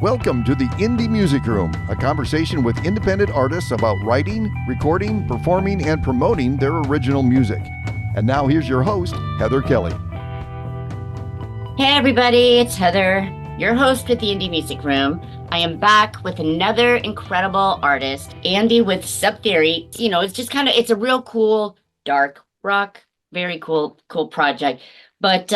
Welcome to the Indie Music Room, a conversation with independent artists about writing, recording, performing, and promoting their original music. And now here's your host, Heather Kelly. Hey everybody, it's Heather, your host with the Indie Music Room. I am back with another incredible artist, Andy with Subtheory. You know, it's just it's a real cool, dark rock, very cool project. But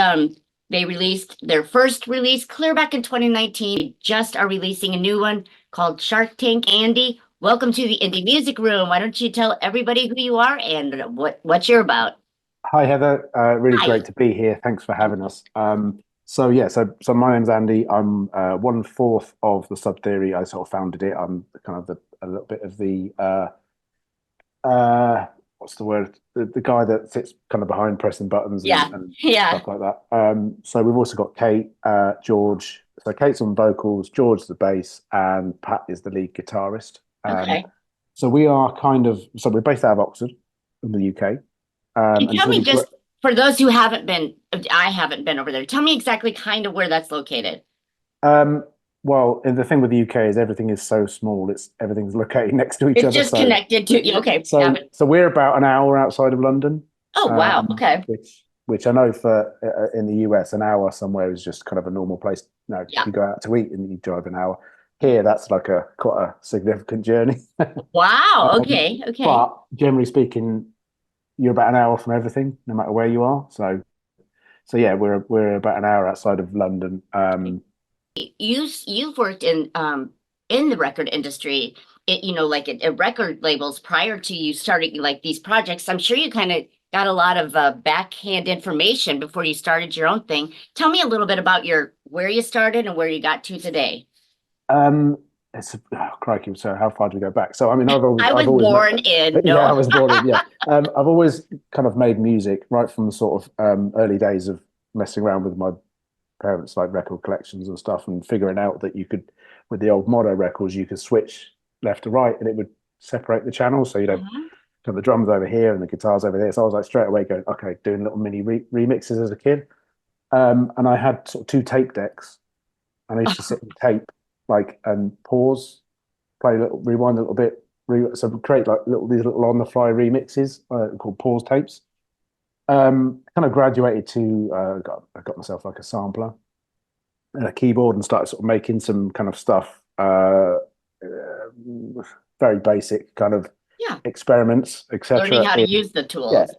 they released their first release clear back in 2019. They just are releasing a new one called Shark Tank. Andy, welcome to the Indie Music Room. Why don't you tell everybody who you are and what you're about? Hi, Heather. Really Hi. great to be here. Thanks for having us. So my name's Andy. I'm 1/4 of the Subtheory. I sort of founded it. I'm kind of a little bit of the what's the word? The guy that sits kind of behind pressing buttons and stuff like that. So we've also got Kate, George. So Kate's on vocals, George's the bass, and Pat is the lead guitarist. Okay. So we're based out of Oxford in the UK. Can you tell me just, for those who haven't been, I haven't been over there, tell me exactly kind of where that's located. Well, and the thing with the UK is everything is so small. Everything's located next to each other. It's just connected to, okay. So we're about an hour outside of London. Oh, wow. Okay. Which I know for in the US, an hour somewhere is just kind of a normal place. No, you go out to eat and you drive an hour. Here, that's like quite a significant journey. Wow. Okay. But generally speaking, you're about an hour from everything, no matter where you are. So yeah, we're about an hour outside of London. You've worked in the record industry, like at record labels prior to you starting like these projects. I'm sure you kind of got a lot of backhand information before you started your own thing. Tell me a little bit about where you started and where you got to today. Crikey! So how far do we go back? So I mean, I was born in. Yeah, I was born in. Yeah, I've always kind of made music right from the sort of early days of messing around with my parents' like record collections and stuff, and figuring out that you could, with the old mono records, you could switch left to right, and it would separate the channels. So you don't have the drums over here and the guitars over there. So I was like straight away going, okay, doing little mini remixes as a kid, and I had sort of 2 tape decks, and I used to sit and tape. And pause, play a little, rewind a little bit, so create like these little on the fly remixes called pause tapes. Kind of graduated to I got myself like a sampler and a keyboard and started sort of making some kind of stuff, very basic kind of experiments, etc. Learning how to use the tools.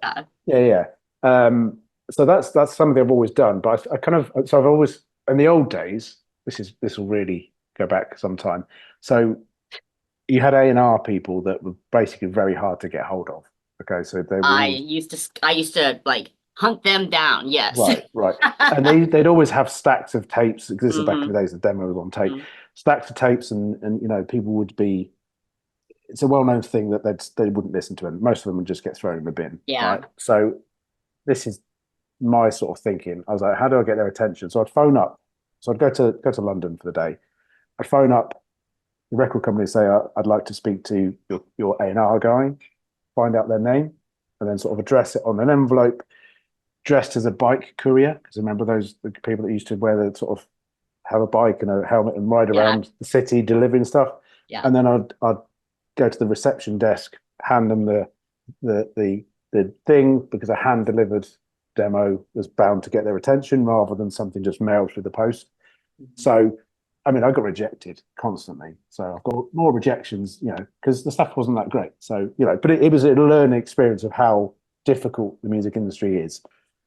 Yeah. So that's something I've always done, but I've always, in the old days, this will really go back some time. So you had A&R people that were basically very hard to get hold of. Okay, so they were I used to like hunt them down. Yes. Right. And they'd always have stacks of tapes. This is back in the days the demo was on tape. Stacks of tapes, and people would be. It's a well-known thing that they wouldn't listen to, and most of them would just get thrown in the bin. Yeah. Right? So this is my sort of thinking. I was like, how do I get their attention? So I'd phone up. So I'd go to London for the day. I'd phone up the record company and say, I'd like to speak to your A&R guy, find out their name, and then sort of address it on an envelope, dressed as a bike courier. Because remember the people that used to wear the sort of have a bike and a helmet and ride around the city delivering stuff. Yeah. And then I'd go to the reception desk, hand them the thing, because a hand delivered demo was bound to get their attention rather than something just mailed through the post. So I mean, I got rejected constantly. So I've got more rejections, because the stuff wasn't that great. So, but it was a learning experience of how difficult the music industry is.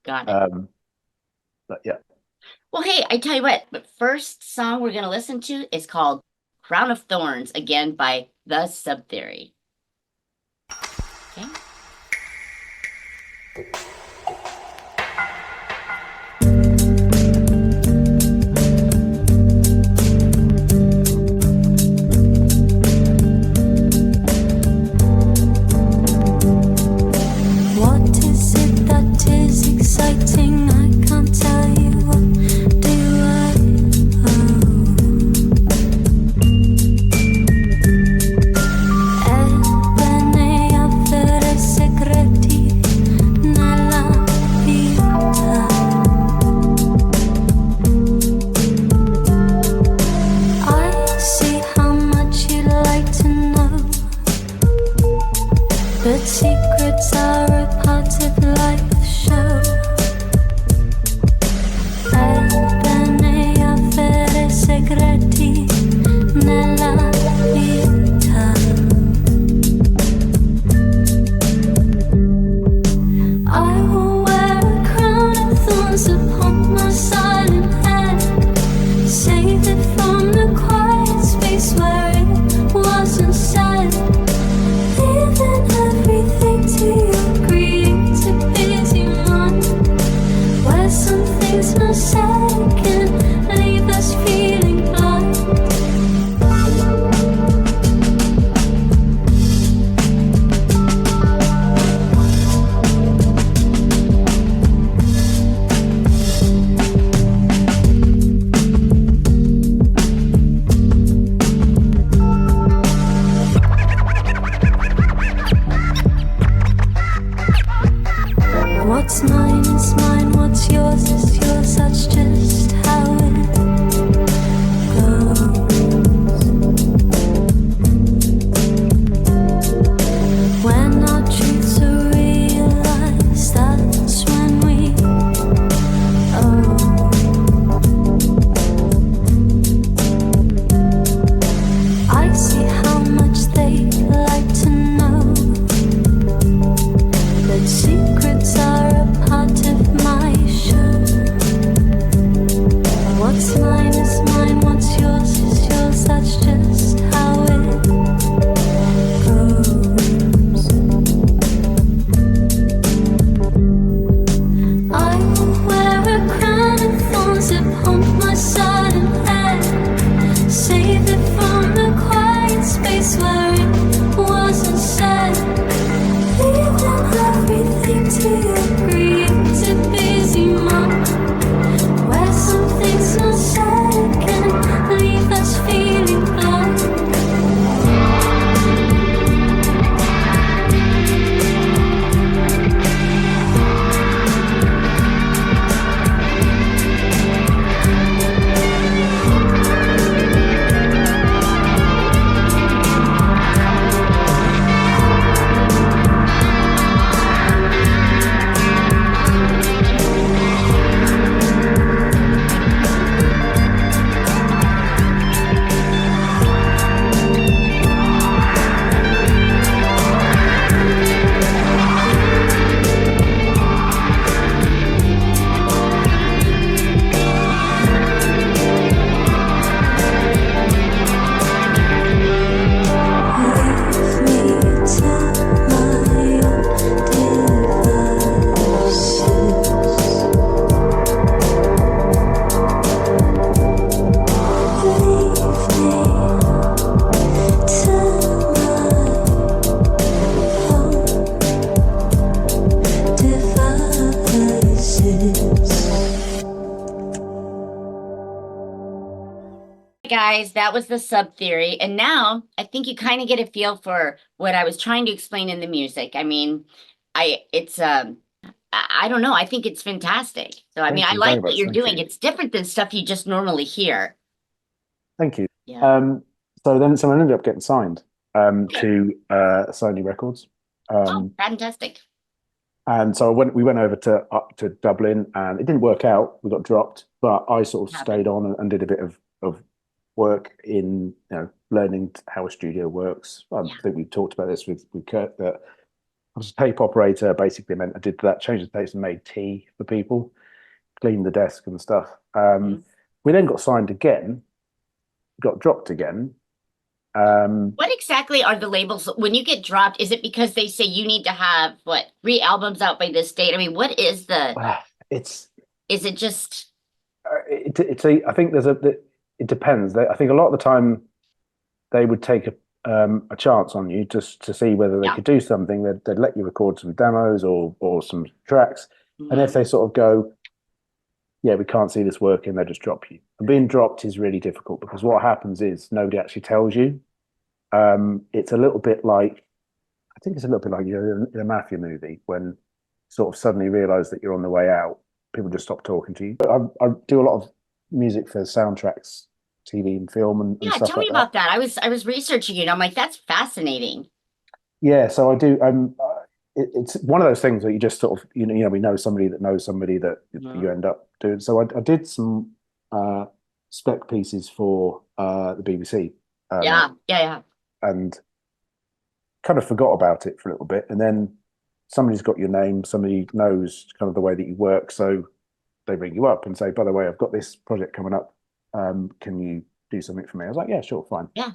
Got it. But yeah. Well, hey, I tell you what, the first song we're going to listen to is called Crown of Thorns, again by the Subtheory. Okay. Exciting, I can't tell you what do I owe. What's mine is mine, what's yours is yours, that's just how it goes. When our truths are realized, that's when we I see how much they like to know that secrets are a part of my show. What's mine is mine, what's yours is yours, that's just how it goes. I will wear a crown of thorns upon my sudden head. Save it from the quiet space where it wasn't said. Leave them everything to your creative busy mind, where something's not said can leave us feeling blind. Guys, that was the Subtheory, and now I think you kind of get a feel for what I was trying to explain in the music. I mean, I don't know, I think it's fantastic. So I mean, Thank I you very like what much, you're thank doing. you. It's different than stuff you just normally hear. Thank you. Yeah. So I ended up getting signed to Sony Records. Oh, fantastic. And so we went over to Dublin, and it didn't work out. We got dropped, but I sort of stayed on and did a bit of work in learning how a studio works. I think we talked about this with Kurt, that I was a tape operator. Basically meant I did that, changed the tapes and made tea for people, cleaned the desk and stuff. We then got signed again, got dropped again. What exactly are the labels when you get dropped? Is it because they say you need to have 3 albums out by this date? I mean, what is it's is it just I think it depends. I think a lot of the time they would take a chance on you just to see whether they could do something. They'd let you record some demos or some tracks, and if they sort of go, yeah, we can't see this working, they just drop you. And being dropped is really difficult because what happens is nobody actually tells you. It's a little bit like, I think it's a little bit like you're in a mafia movie when you sort of suddenly realize that you're on the way out. People just stop talking to you. But I do a lot of music for soundtracks, TV and film and stuff tell me like about that. I was researching it. And I'm like, that's fascinating. Yeah, so I do. It's one of those things where you just sort of we know somebody that knows somebody that you end up doing. So I did some spec pieces for the BBC. Yeah. And kind of forgot about it for a little bit, and then somebody's got your name, somebody knows kind of the way that you work, so they ring you up and say, by the way, I've got this project coming up. Can you do something for me? I was like, yeah, sure, fine. Yeah.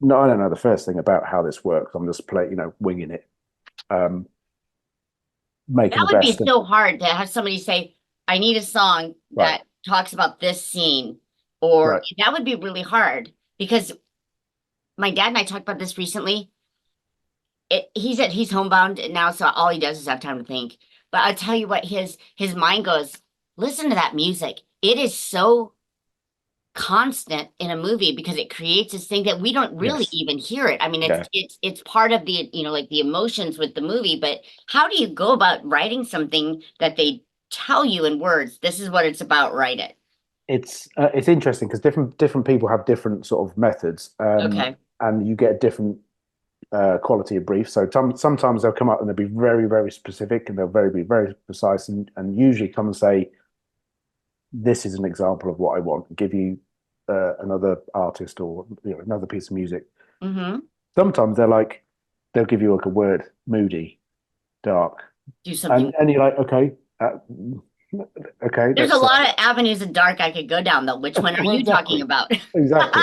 No, I don't know the first thing about how this works. I'm just winging it. Making That the would be best. so hard to have somebody say, I need a song that talks about this scene, or that would be really hard because my dad and I talked about this recently. He's homebound now, so all he does is have time to think. But I'll tell you what, his mind goes, listen to that music. It is so constant in a movie because it creates this thing that we don't really Yes. even hear it. I mean, Yeah. it's part of the, like the emotions with the movie, but how do you go about writing something that they tell you in words? This is what it's about, write it. It's interesting because different people have different sort of methods, Okay. and you get a different quality of brief. So sometimes they'll come up and they'll be very, very specific, and they'll be very precise, and usually come and say, "This is an example of what I want." Give you another artist or another piece of music. Mm-hmm. Sometimes they'll give you like a word: moody, dark, Do something. and you're like, okay. Okay, There's a lot of avenues of dark I could go down, though. Which one are Well, you exactly. talking about? Exactly.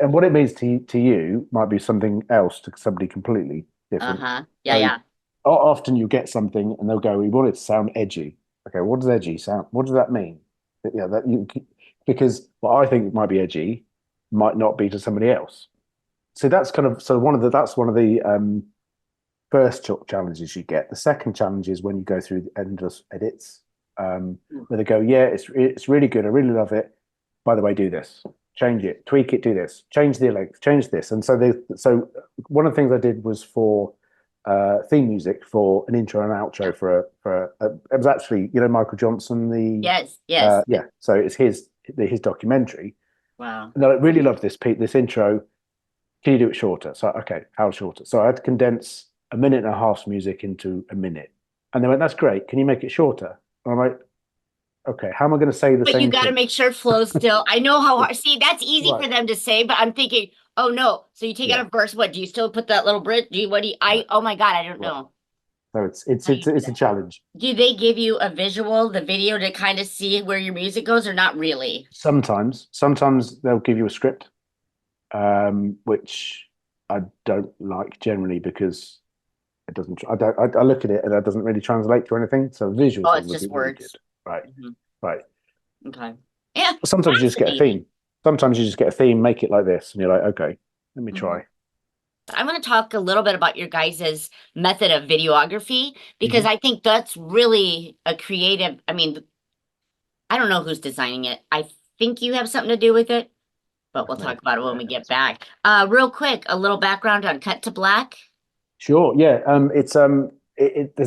And what it means to you might be something else to somebody completely different. Uh-huh. Yeah, So yeah. often you get something and they'll go, "We want it to sound edgy." Okay, what does edgy sound? What does that mean? Yeah, because what I think might be edgy might not be to somebody else. So that's one of the first challenges you get. The second challenge is when you go through the endless edits, where they go, "Yeah, it's really good. I really love it. By the way, do this, change it, tweak it, do this, change the length, change this." And so one of the things I did was for theme music for an intro and outro it was actually Michael Johnson, the Yes. yeah, so it's his documentary, Wow. and I really love this intro. Can you do it shorter? So okay, how shorter? So I had to condense a minute and a half's music into a minute, and they went, "That's great. Can you make it shorter?" And I'm like, "Okay, how am I going to say the But same you got to thing?" make sure it flows still. I know how hard. See, that's easy Right. for them to say, but I'm thinking, oh no. So you take out a verse. What do you still put that little bridge? Right. Oh my God, I don't Right. know. So it's How do you do a that? challenge. Do they give you a visual, the video to kind of see where your music goes, or not really? Sometimes they'll give you a script, which I don't like generally because it doesn't. I look at it and it doesn't really translate to anything. So a visual Oh, thing it's would be just really words. good. Right, Mhm. right. Okay. Yeah. Sometimes you just get a Fascinating. theme. Sometimes you just get a theme, make it like this, and you're like, okay, let me Mhm. try. I want to talk a little bit about your guys' method of videography because I think that's really a creative. I mean, I don't know who's designing it. I think you have something to do with it, but we'll talk about it when we get back. Real quick, a little background on Cut to Black. Sure, yeah. There's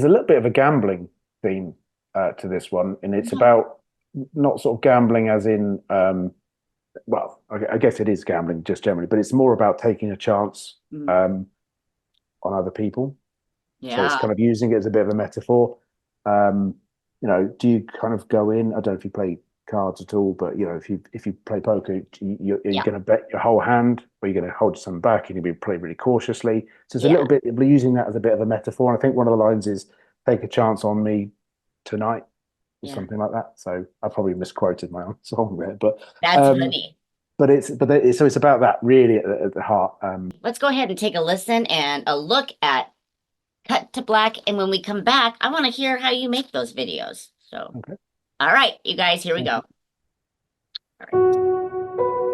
a little bit of a gambling theme to this one, and it's about not sort of gambling as in, well, I guess it is gambling just generally, but it's more about taking a chance on other people. So it's Yeah. kind of using it as a bit of a metaphor. Do you kind of go in? I don't know if you play cards at all, but if you play poker, you're going to bet your whole hand, or you're going to hold some back, and you'll be playing really cautiously. So it's a little bit using that as a bit of a metaphor. And I think one of the lines is "Take a chance on me tonight," or something like that. So I probably misquoted my own song there, but That's funny. But it's about that really at the heart. Let's go ahead and take a listen and a look at Cut to Black. And when we come back, I want to hear how you make those videos. So, Okay. All right, you guys, here we go. All right.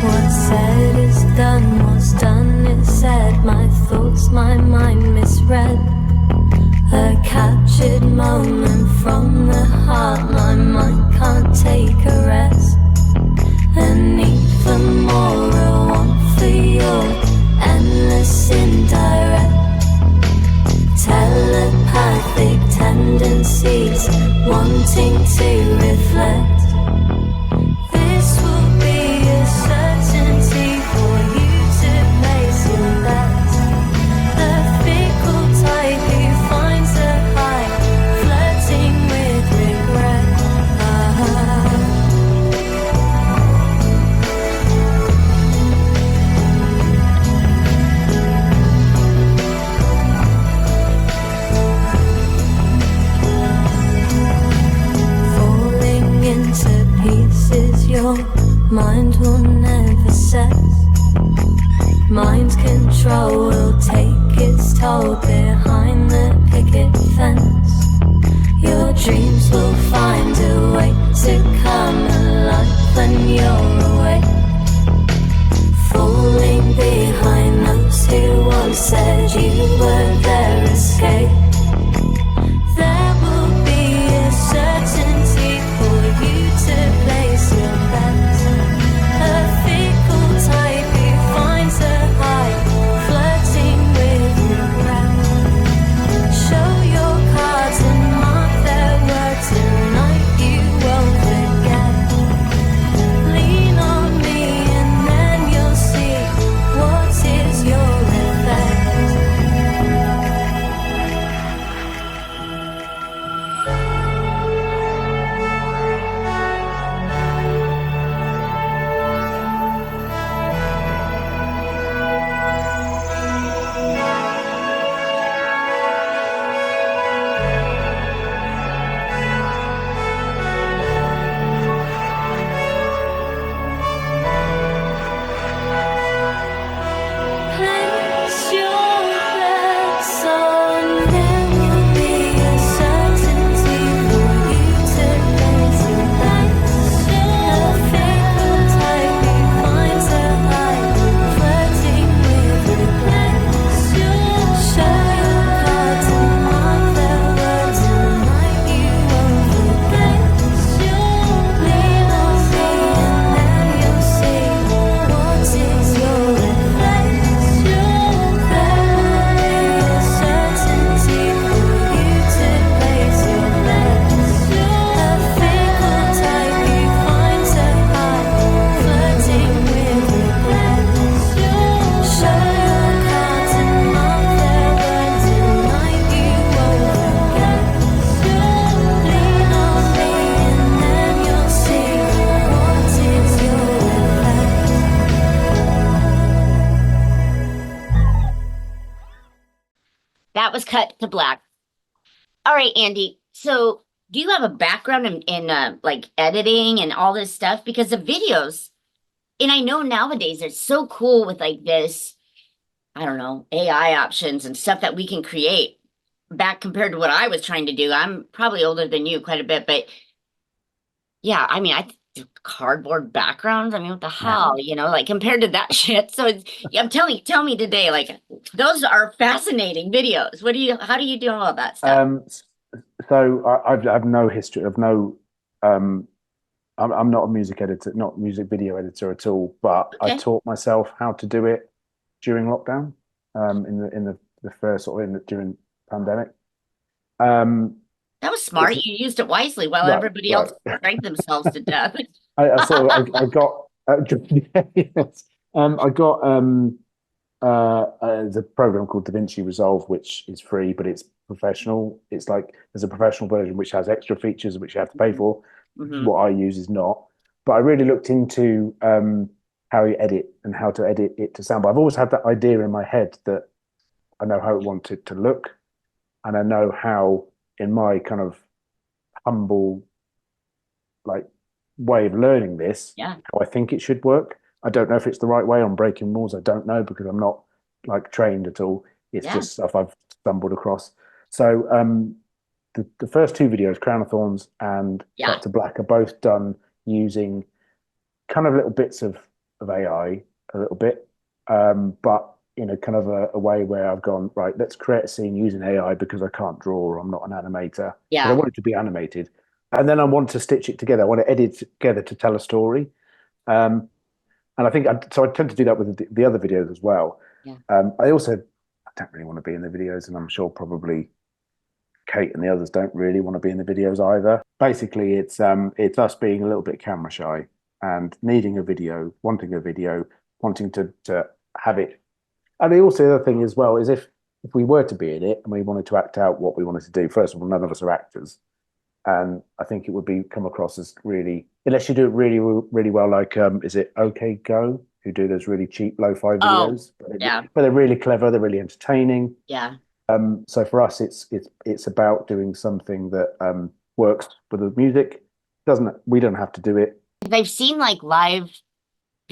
What's said is done, what's done is said. My thoughts, my mind misread. A captured moment from the heart, my mind can't take a rest. A need for more, a want for your endless indirect. Telepathic tendencies, wanting to reflect. This will be a certainty for you to place your bet. The fickle type who finds mind will never set. Mind control will take its toll behind the picket fence. Your dreams will find a way to come alive when you're awake. Falling behind those who once said you were their escape. There will be a certainty for you to place your bets. A fickle type who finds a high, flirting with regret. Show your cards and mark their words tonight, you won't forget. Lean on me and then you'll see what is your effect. Place your bets on. There will be a certainty for you to place your bets. A fickle type who finds a high, flirting with regret. Show your cards and mark their words tonight, you won't forget. Lean on me and then you'll see what is your effect. There will be a certainty for you to place your bets. A fickle type who finds a high, flirting with regret. Show your cards and mark their words tonight, you won't forget. Lean on me and then you'll see what is your effect. That was cut to black. All right, Andy. So, do you have a background in like editing and all this stuff? Because the videos, and I know nowadays they're so cool with like this, I don't know, AI options and stuff that we can create back compared to what I was trying to do. I'm probably older than you quite a bit, but yeah, I mean, I cardboard backgrounds. I mean, what the hell, like compared to that shit. So I'm tell me today, like those are fascinating videos. How do you do all that stuff? So I have no history of no. I'm not a music editor, not music video editor at all. But I Okay. taught myself how to do it during lockdown. In the first sort of during pandemic. That was smart. You used it wisely while Right, everybody right. else drank themselves to death. I sort of I got yes. I got there's a program called DaVinci Resolve, which is free, but it's professional. It's like there's a professional version which has extra features which you have to pay for. Mhm. What I use is not. But I really looked into how you edit and how to edit it to sound. But I've always had that idea in my head that I know how I want it to look, and I know how, in my kind of humble like way of learning this, Yeah. how I think it should work. I don't know if it's the right way. I'm breaking rules. I don't know because I'm not like trained at all. It's Yeah. just stuff I've stumbled across. So the first two videos, Crown of Thorns and Yeah. Cut to Black, are both done using kind of little bits of AI, a little bit, but in a kind of a way where I've gone, right, let's create a scene using AI because I can't draw or I'm not an animator. But Yeah. I want it to be animated. And then I want to stitch it together. I want to edit it together to tell a story. And I think so I tend to do that with the other videos as well. Yeah. I don't really want to be in the videos, and I'm sure probably Kate and the others don't really want to be in the videos either. Basically, it's us being a little bit camera shy and needing a video, wanting to have it. And also the other thing as well is if we were to be in it and we wanted to act out what we wanted to do, first of all, none of us are actors. And I think it would come across as really, unless you do it really, really well, like is it OK Go, who do those really cheap lo-fi videos? Yeah. But they're really clever, they're really entertaining. Yeah. So for us, it's about doing something that works with the music. We don't have to do it. I've seen like live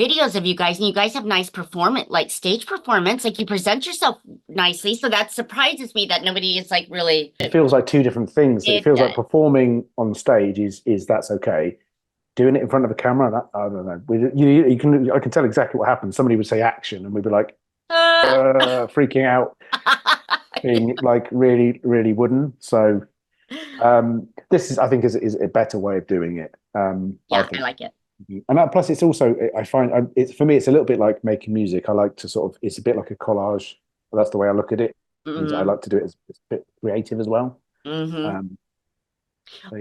videos of you guys, and you guys have nice performance, like stage performance, like you present yourself nicely. So that surprises me that nobody is like really. It feels like two different things. It feels like performing on stage is that's okay. Doing it in front of a camera, I don't know. I can tell exactly what happens. Somebody would say action, and we'd be like freaking out, being like really, really wooden. So this is, I think, is a better way of doing it. I like it. And plus, it's also, I find, it's for me, it's a little bit like making music. I like to sort of, it's a bit like a collage. That's the way I look at it. Mm-hmm. I like to do it as a bit creative as well. Mm-hmm.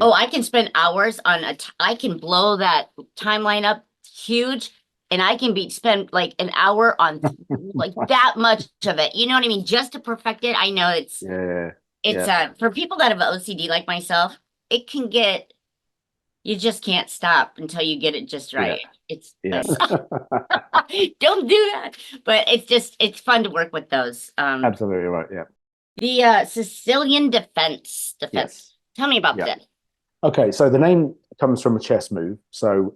I can spend hours on I can blow that timeline up huge, and I can spend like an hour on like that much of it. You know what I mean? Just to perfect it. I know it's for people that have OCD like myself, it can get, you just can't stop until you get it just right. Don't do that. But it's fun to work with those. Absolutely right. Yeah. The Sicilian defense. Yes. Tell me about that. Okay, so the name comes from a chess move. So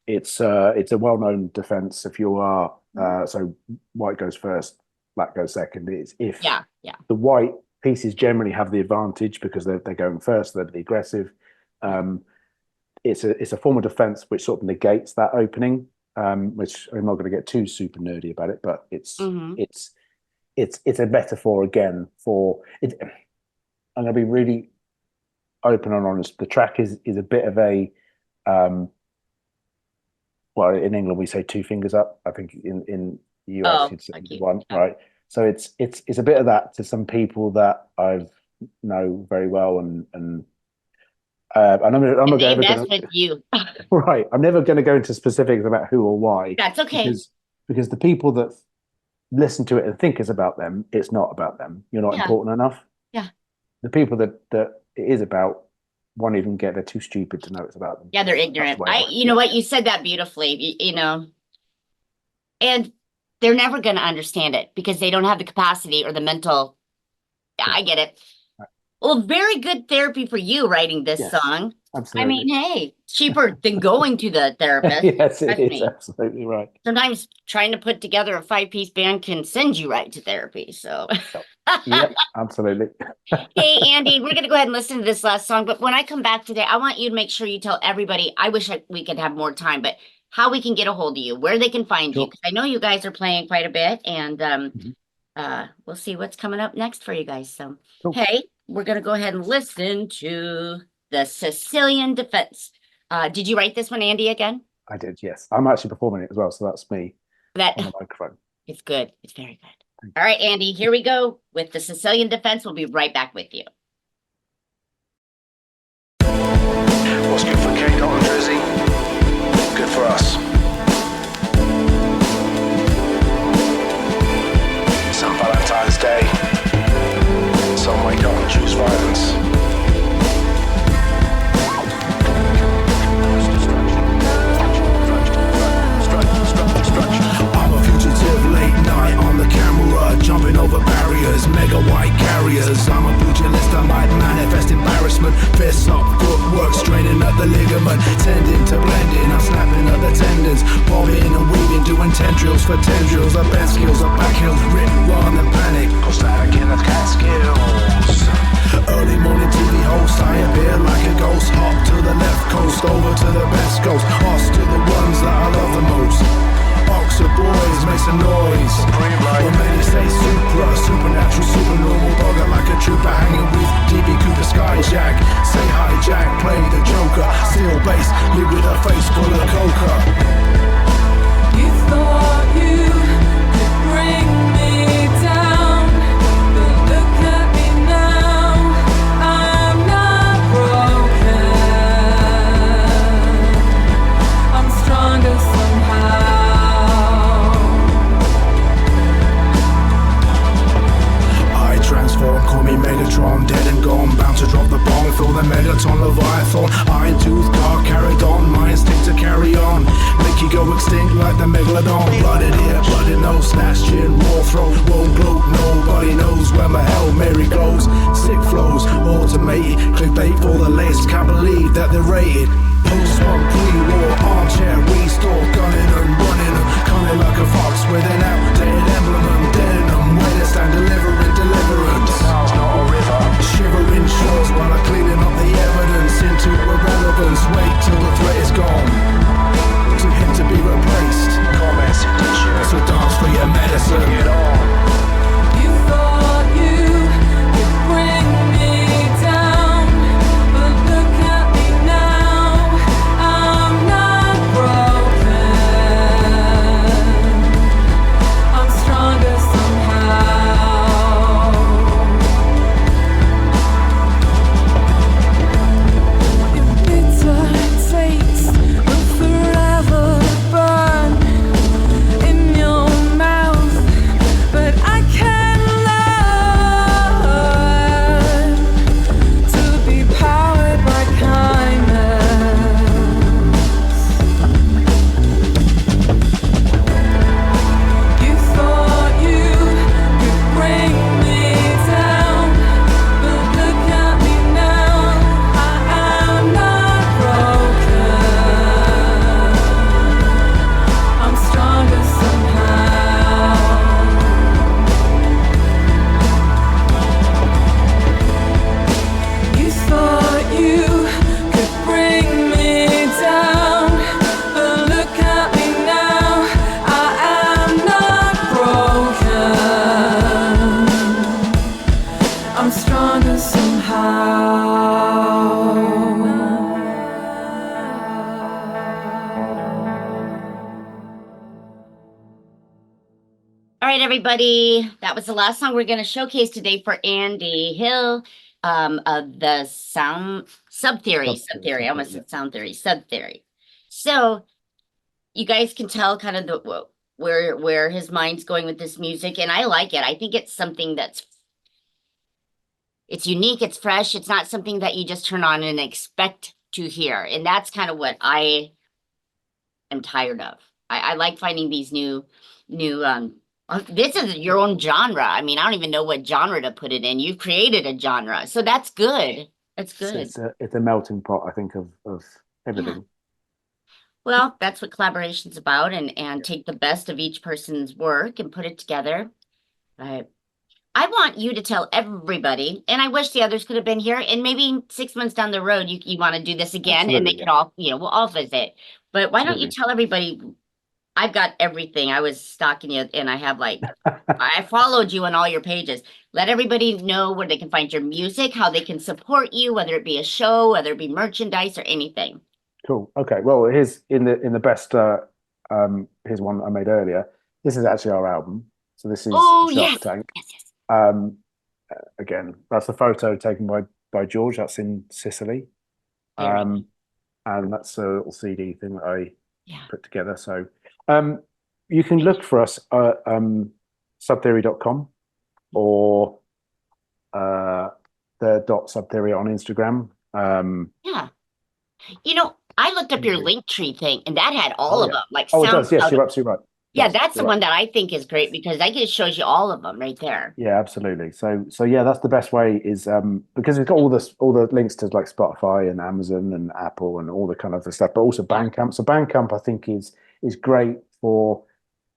it's a well-known defense. If you are so white goes first, black goes second. It's if the white pieces generally have the advantage because they're going first, they're the aggressive. It's a form of defense which sort of negates that opening. Which I'm not going to get too super nerdy about it, but it's a metaphor again for it. I'm going to be really open and honest. The track is a bit of a well, in England we say two fingers up. I think in the US you'd say one, right? So it's a bit of that to some people that I know very well, and I'm not going to with you. Right. I'm never going to go into specifics about who or why. That's okay. Because the people that listen to it and think it's about them, it's not about them. You're not important enough. Yeah. The people that it is about won't even get, they're too stupid to know it's about them. Yeah, they're ignorant. You know what? You said that beautifully, you know, and they're never going to understand it because they don't have the capacity or the mental. I get it. Right. Well, very good therapy for you writing this song. Absolutely. I mean, hey, cheaper than going to the therapist. Yes, it is. Absolutely right. Sometimes trying to put together a 5-piece band can send you right to therapy. So, yep, absolutely. Hey, Andy, we're going to go ahead and listen to this last song. But when I come back today, I want you to make sure you tell everybody, I wish we could have more time, but how we can get a hold of you, where they can find you. Because I know you guys are playing quite a bit, and we'll see what's coming up next for you guys. So, hey, we're going to go ahead and listen to the Sicilian Defense. Did you write this one, Andy, again? I did, yes. I'm actually performing it as well, so that's me on the microphone. It's good. It's very good. All right, Andy, here we go with the Sicilian Defense. We'll be right back with you. What's good for Kate and Jersey? Good for us. St. Valentine's Day. Some wake up and choose violence. Late night on the camera, jumping over barriers, mega white carriers. I'm a pugilist, I might manifest embarrassment. Fists up, footwork, straining at the ligament, tending to blending, I'm snapping at the tendons, bobbing and weaving, doing tendrils for tendrils. The best skills are back hills, written rather than panic. Static in the Catskills. Early morning TV host, I appear like a ghost. Hop to the left coast, over to the best coast, us to the ones that I love the most. Oxford boys make some noise. Or many say supernatural, super normal. Bugger like a trooper hanging with DB Cooper Skyjack. Say hi Jack, play the Joker. Steel bass, live with a face full of coca. You thought you could bring me down, but look at me now, I'm not broken, I'm stronger somehow. Transform, call me Megatron, dead and gone, bound to drop the bomb, fill the megaton Leviathan, iron tooth car carried on, my instinct to carry on, make you go extinct like the megalodon, blooded ear, blooded nose, snatched chin, raw throat, won't gloat, nobody knows where my Hail Mary goes, sick flows, automated, clickbait for the latest, can't believe that they're rated, post-smoke, pre-war, armchair, restore, gunning and running. All right, everybody. That was the last song we're going to showcase today for Andy Hill of the Subtheory. I almost said Sound Theory. Subtheory. So you guys can tell kind of where his mind's going with this music, and I like it. I think it's something it's unique, it's fresh, it's not something that you just turn on and expect to hear. And that's kind of what I am tired of. I like finding these new this is your own genre. I mean, I don't even know what genre to put it in. You've created a genre. So that's good. That's good. It's a melting pot, I think, of everything. Yeah. Well, that's what collaboration's about, and take the best of each person's work and put it together. I want you to tell everybody, and I wish the others could have been here, and maybe 6 months down the road, you want to do this again. Absolutely, and they could all, we'll all visit. But why don't you tell everybody, I've got everything. I was stalking you, and I have I followed you on all your pages. Let everybody know where they can find your music, how they can support you, whether it be a show, whether it be merchandise or anything. Cool. Okay. Well, here's in the best. Here's one I made earlier. This is actually our album. So this is Shark Tank. Yes. Again, that's a photo taken by George. That's in Sicily. And that's a little CD thing that I put together. So you can look for us at subtheory.com or the.subtheory on Instagram. I looked up your Linktree thing, and that had all of them. It does. Yes, you're absolutely right. Yeah, that's the one that I think is great because that just shows you all of them right there. Yeah, absolutely. So yeah, that's the best way is because it's got all the links to like Spotify and Amazon and Apple and all the kind of stuff, but also Bandcamp. So Bandcamp, I think is great for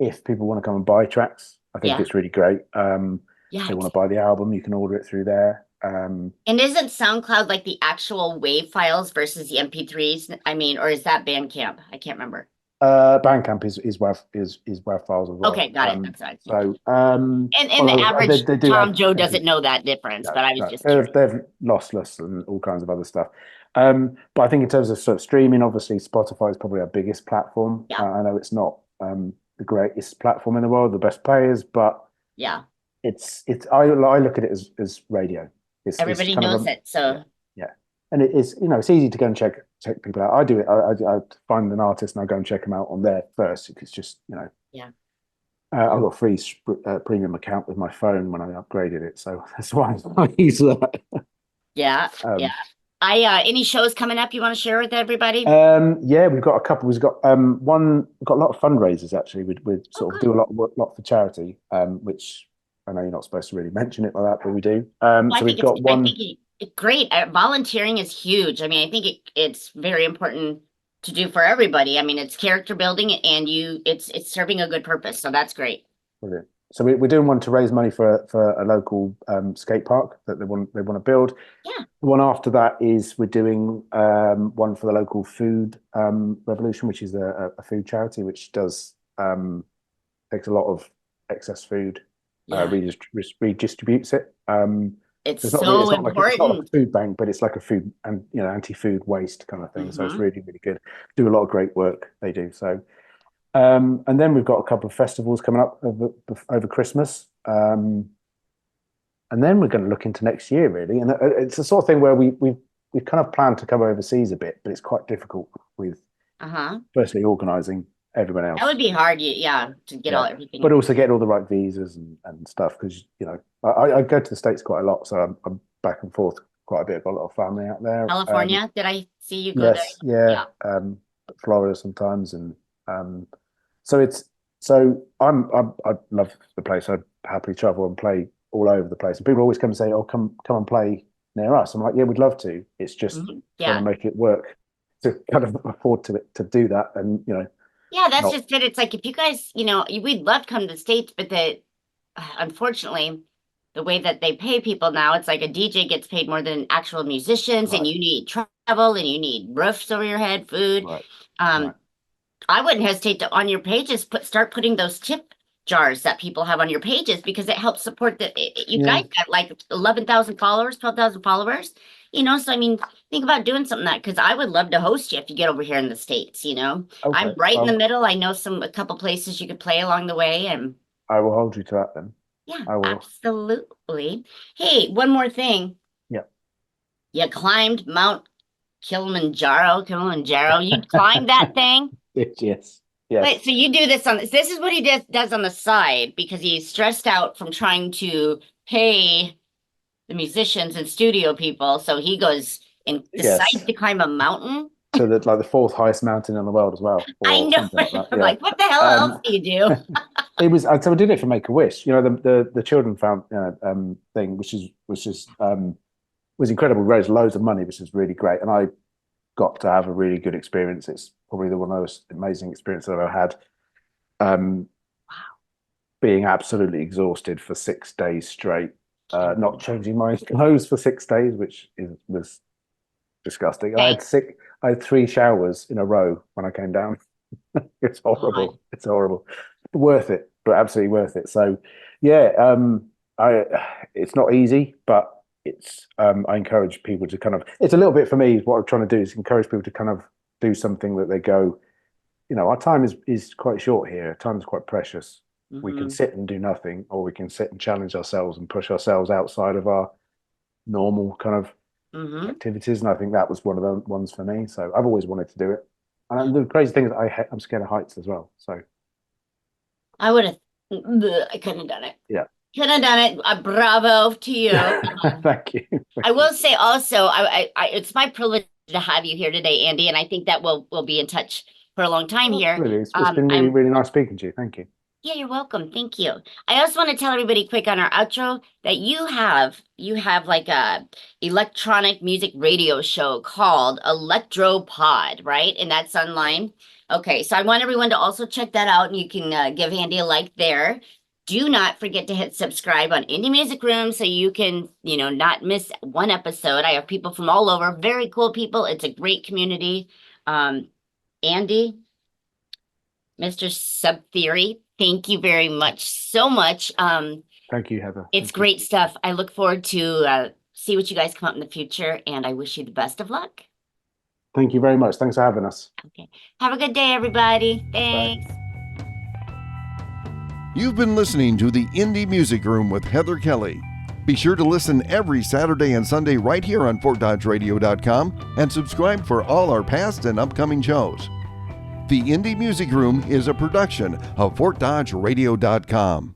if people want to come and buy tracks. I think it's really great. If they want to buy the album, you can order it through there. And isn't SoundCloud like the actual WAV files versus the MP3s? I mean, or is that Bandcamp? I can't remember. Bandcamp is WAV files as well. Okay, got it. That's right. So and the average Tom Joe doesn't know that difference, but I was just they've lossless and all kinds of other stuff. But I think in terms of sort of streaming, obviously Spotify is probably our biggest platform. Yeah. I know it's not the greatest platform in the world, the best players, but it's I look at it as radio. Everybody knows it, so and it is it's easy to go and check people out. I do it. I find an artist and I go and check them out on there first. It's just I've got a free premium account with my phone when I upgraded it, so that's why I use that. Any shows coming up you want to share with everybody? We've got a couple. We've got we've got a lot of fundraisers actually. We sort of do a lot for charity, which I know you're not supposed to really mention it like that, but we do. So we've got one. Great. Volunteering is huge. I mean, I think it's very important to do for everybody. I mean, it's character building and it's serving a good purpose. So that's great. Brilliant. So we're doing one to raise money for a local skate park that they want to build. Yeah. The one after that is we're doing one for the local food revolution, which is a food charity which does takes a lot of excess food, redistributes it. It's so important. It's not like a food bank, but it's like a food and anti-food waste kind of thing. So it's really, really good. Do a lot of great work they do. So, and then we've got a couple of festivals coming up over Christmas, and then we're going to look into next year really. And it's the sort of thing where we kind of planned to come overseas a bit, but it's quite difficult with firstly organising everyone else. That would be hard, to get everything. But also get all the right visas and stuff because I go to the States quite a lot, so I'm back and forth quite a bit. I've got a lot of family out there. California, did I see you go there? Yeah. Florida sometimes, and I love the place. I happily travel and play all over the place. And people always come and say, "Oh, come and play near us." I'm like, "Yeah, we'd love to. It's just trying to make it work to kind of afford to do that." And yeah, that's just it. It's like if you guys, we'd love to come to the States, but unfortunately, the way that they pay people now, it's like a DJ gets paid more than actual musicians, and you need travel, and you need roofs over your head, food. I wouldn't hesitate to on your pages start putting those tip jars that people have on your pages because it helps support you guys got like 11,000 followers, 12,000 followers. So I mean, think about doing something like that because I would love to host you if you get over here in the States. I'm right in the middle. I know a couple places you could play along the way, and I will hold you to that then. Yeah, I will. absolutely. Hey, one more thing. Yeah. You climbed Mount Kilimanjaro. You climbed that thing? Yes. Yes. Wait, so you do this on this is what he does on the side because he's stressed out from trying to pay the musicians and studio people. So he goes and decides Yes. to climb a mountain. So that like the fourth highest mountain in the world as well. I Or know. something like that. I'm Yeah. like, what the hell else do you do? It was so I did it for Make a Wish. You know, the children found thing, which was incredible. We raised loads of money, which is really great, and I got to have a really good experience. It's probably one of the most amazing experiences I've ever had. Being absolutely exhausted for 6 days straight, not changing my clothes for 6 days, which was disgusting. Okay. I had 3 showers in a row when I came down. It's horrible. God. It's horrible. Worth it, but absolutely worth it. So, yeah, it's not easy, but it's. I encourage people to kind of. It's a little bit for me. What I'm trying to do is encourage people to kind of do something that they go. You know, our time is quite short here. Time is quite precious. We can sit and do nothing, or we can sit and challenge ourselves and push ourselves outside of our normal kind of activities. And I think that was one of the ones for me. So I've always wanted to do it. And the crazy thing is, I'm scared of heights as well. So I would have. I couldn't have done it. Yeah. Couldn't have done it. Bravo to you. Thank you. I will say also, I it's my privilege to have you here today, Andy, and I think that we'll be in touch for a long time here. Really, it's been really, really nice speaking to you. Thank you. Yeah, you're welcome. Thank you. I also want to tell everybody quick on our outro that you have like a electronic music radio show called Electropod, right? And that's online. Okay, so I want everyone to also check that out, and you can give Andy a like there. Do not forget to hit subscribe on Indie Music Room so you can, not miss one episode. I have people from all over, very cool people. It's a great community. Andy, Mr. Subtheory, thank you very much, so much. Thank you, Heather. It's great stuff. I look forward to see what you guys come up in the future, and I wish you the best of luck. Thank you very much. Thanks for having us. Okay. Have a good day, everybody. Thanks. Bye. You've been listening to the Indie Music Room with Heather Kelly. Be sure to listen every Saturday and Sunday right here on FortDodgeRadio.com and subscribe for all our past and upcoming shows. The Indie Music Room is a production of FortDodgeRadio.com.